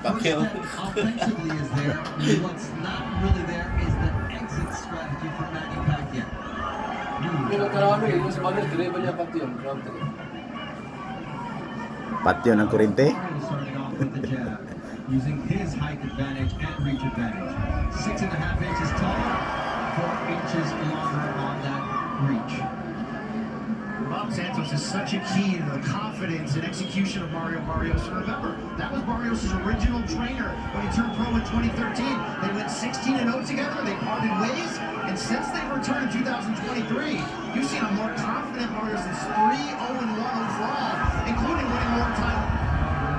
Pacquiao. Offensively is there. What's not really there is the exit strategy for Manny Pacquiao. Yung nagkarami, yung sa Barrios, driba niya pati yun. Patio ng kurente. Starting off with the jab, using his height advantage and reach advantage. 6.5 inches tall, 4 inches longer on that reach. Bob Santos is such a key to the confidence and execution of Barrios. And remember, that was Barrios' original trainer when he turned pro in 2013. They went 16-0 together, they parted ways, and since they've returned in 2023, you've seen a more confident Barrios that's 3-0-1 overall, including winning more time.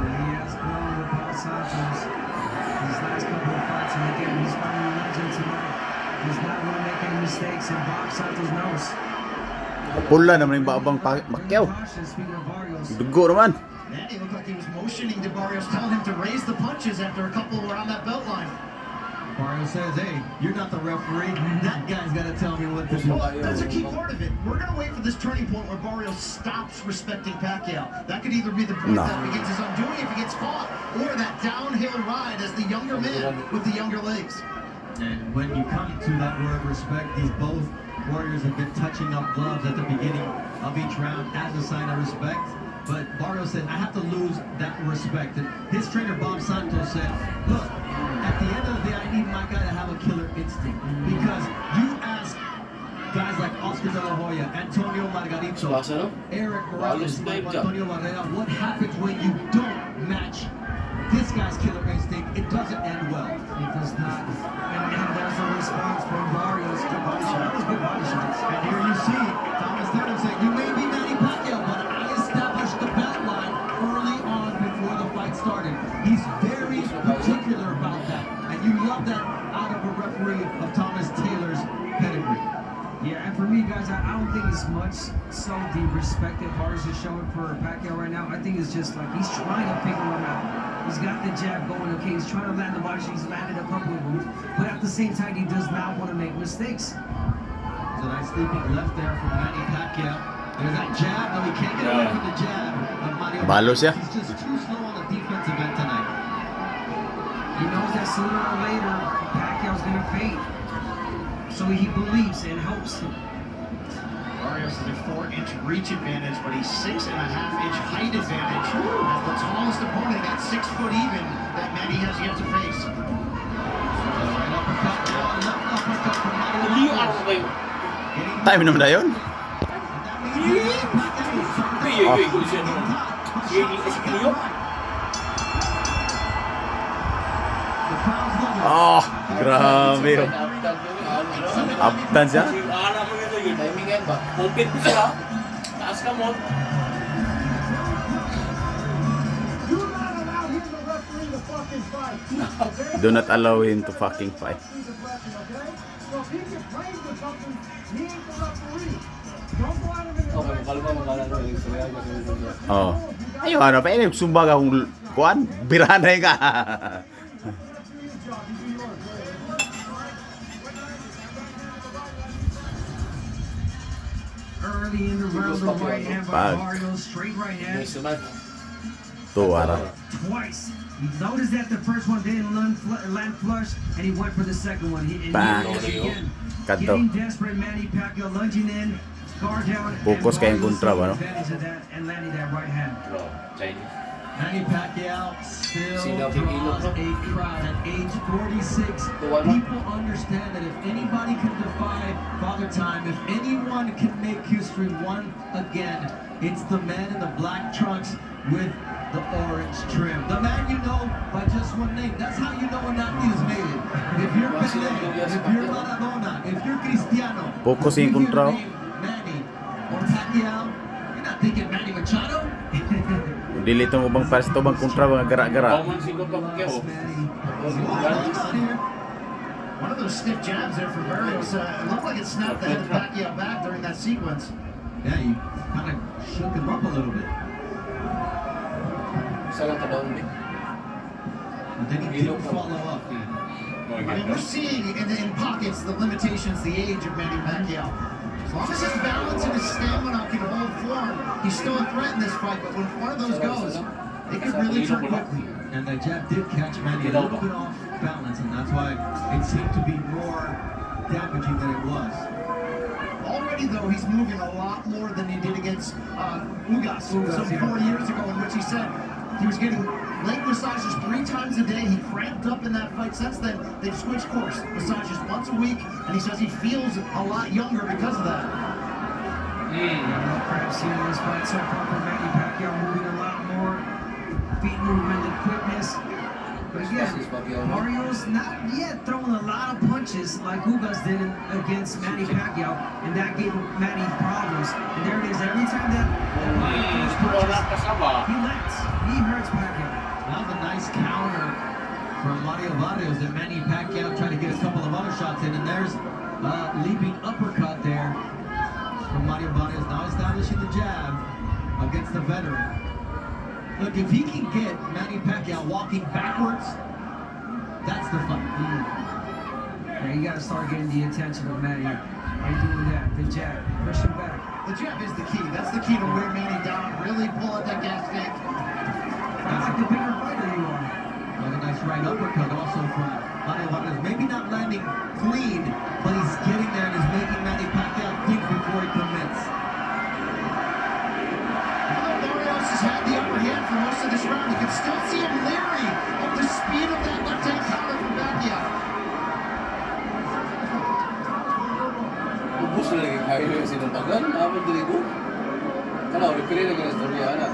He has grown with Bob Santos these last couple of fights, and again, he's fighting a legend tonight. He's not going to make any mistakes, and Bob Santos knows. Pula naman yung babang Pacquiao. Dugo naman. Manny looked like he was motioning to Barrios, telling him to raise the punches after a couple were on that belt line. Barrios says, hey, you're not the referee. That guy's got to tell me what to do. Well, that's a key part of it. We're going to wait for this turning point where Barrios stops respecting Pacquiao. That could either be the point that begins his undoing if he gets caught, or that downhill ride as the younger man with the younger legs. And when you come to that word respect, these both warriors have been touching up gloves at the beginning of each round as a sign of respect. But Barrios said, I have to lose that respect. And his trainer, Bob Santos, said, look, at the end of the day, I need my guy to have a killer instinct. Because you ask guys like Oscar De La Hoya, Antonio Margarito, Eric Morales, Antonio Barrera, what happens when you don't match this guy's killer instinct? It doesn't end well. It does not. And there's a response from Barrios. Good body shots. Good body shots. And here you see Thomas Taylor saying, you may be Manny Pacquiao, but I established the belt line early on before the fight started. He's very particular about that. And you love that out of a referee of Thomas Taylor's pedigree. Yeah, and for me, guys, I don't think it's much so the respect that Barrios is showing for Pacquiao right now. I think it's just like he's trying to figure him out. He's got the jab going, okay, he's trying to land the body shot. He's landed a couple of moves, but at the same time, he does not want to make mistakes. There's a nice sleeping left there from Manny Pacquiao. There's that jab, though he can't get away from the jab of Mario. Balos siya. He's just too slow on the defensive end tonight. He knows that sooner or later, Pacquiao's going to fade. So he believes and hopes. Barrios has a 4-inch reach advantage, but he's 6.5-inch height advantage. As the tallest opponent at 6 foot even that Manny has yet to face. Time naman na yun. Oh, grabe yun. Uptan siya. Timing yan ba? Open ko siya. Taas ka mo. Do not allow him to fucking fight. Okay, kalma mo kala nyo. Oh. Ayun, ano pa yun? Sumbag akong kuhan. Biranay ka. Early in the round, the right hand by Barrios, straight right hand. Tuwara. Twice. You noticed that the first one didn't land flush, and he went for the second one. He Bang. again. Kanto. Getting desperate, Manny Pacquiao lunging in, guard down, Focus kayong kontra ba, no? advantage of that and landing that right hand. Chinese. Manny Pacquiao still Sino draws ang a crowd at age 46. People understand that if anybody can defy Father Time, if anyone can make history one again, it's the man in the black trunks with the orange trim. The man you know by just one name. That's how you know when that is made it. If you're Pele, if you're Maradona, if you're Cristiano, Focus yung kontra. Manny or Pacquiao, you're not thinking Manny Machado. Dili itong ubang pares ito bang kontra mga gara-gara. Common si Pacquiao. One of those stiff jabs there for Barrios. It looked like it snapped the head of Pacquiao back during that sequence. Yeah, you kind of shook him up a little bit. Isa lang ka-down din. But then he didn't follow up. I mean, we're seeing in pockets the limitations, the age of Manny Pacquiao. As long as his balance and his stamina can hold form, he's still a threat in this fight. But when one of those goes, They could really turn quickly. And the jab did catch Manny a little bit off balance, and that's why it seemed to be more damaging than it was. Already, though, he's moving a lot more than he did against Ugas some 4 years ago, in which he said he was getting leg massages 3 times a day. He cramped up in that fight. Since then, they've switched course. Massages once a week, and he says he feels a lot younger because of that. No cramps here in this fight so far for Manny Pacquiao, moving a lot more. Feet movement and quickness. But again, Barrios not yet throwing a lot of punches like Ugas did against Manny Pacquiao, and that gave Manny problems. And there it is, every time that Barrios punches, he lands. He hurts Pacquiao. That was a nice counter from Mario Barrios, and Manny Pacquiao tried to get a couple of other shots in, and there's a leaping uppercut there from Mario Barrios, now establishing the jab against the veteran. Look, if he can get Manny Pacquiao walking backwards, that's the fight. Yeah, you gotta start getting the attention of Manny by doing that. The jab, push him back. The jab is the key. That's the key to wear Manny down. Really pull out that gas tank. That's like the bigger fighter you are. Well, a nice right uppercut also from Mario Barrios. Maybe not landing clean, but he's getting there and he's making Manny Pacquiao think before he commits. Barrios has had the upper hand for most of this round. You can still see him leery of the speed of that left-hand counter from Pacquiao. Ubus na lagi kayo yung sinuntagan. Naman dili ko. Ano, repili na ganang storya na.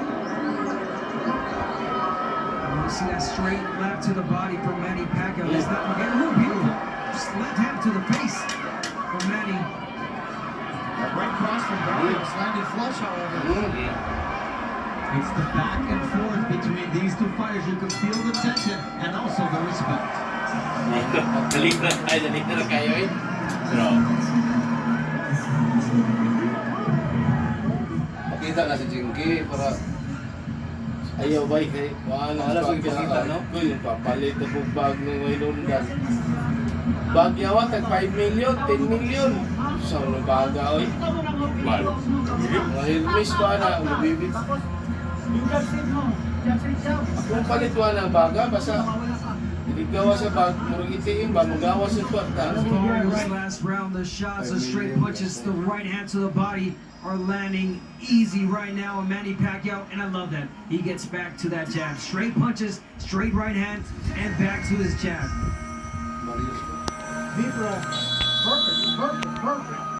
You see that straight left to the body from Manny Pacquiao. Let's not forget, beautiful. Just left hand to the face from Manny. That right cross from Barrios landed flush, however. It's the back and forth between these two fighters. You can feel the tension and also the respect. Dali na kayo eh. Pero, makita na si Jinky para ayaw ba kay wala pag kita no kuy papalit ko bag ng Waylondan Bagyawa tag 5 million 10 million sa baga oy mal ngayon miss pa na bibit kung palitwa ng baga basta gawa sa bag murag itiin ba magawa sa kwarta Barrios last round, the shots, the straight punches, the right hand to the body are landing easy right now on Manny Pacquiao, and I love that. He gets back to that jab. Straight punches, straight right hand, and back to his jab. Perfect, perfect, perfect.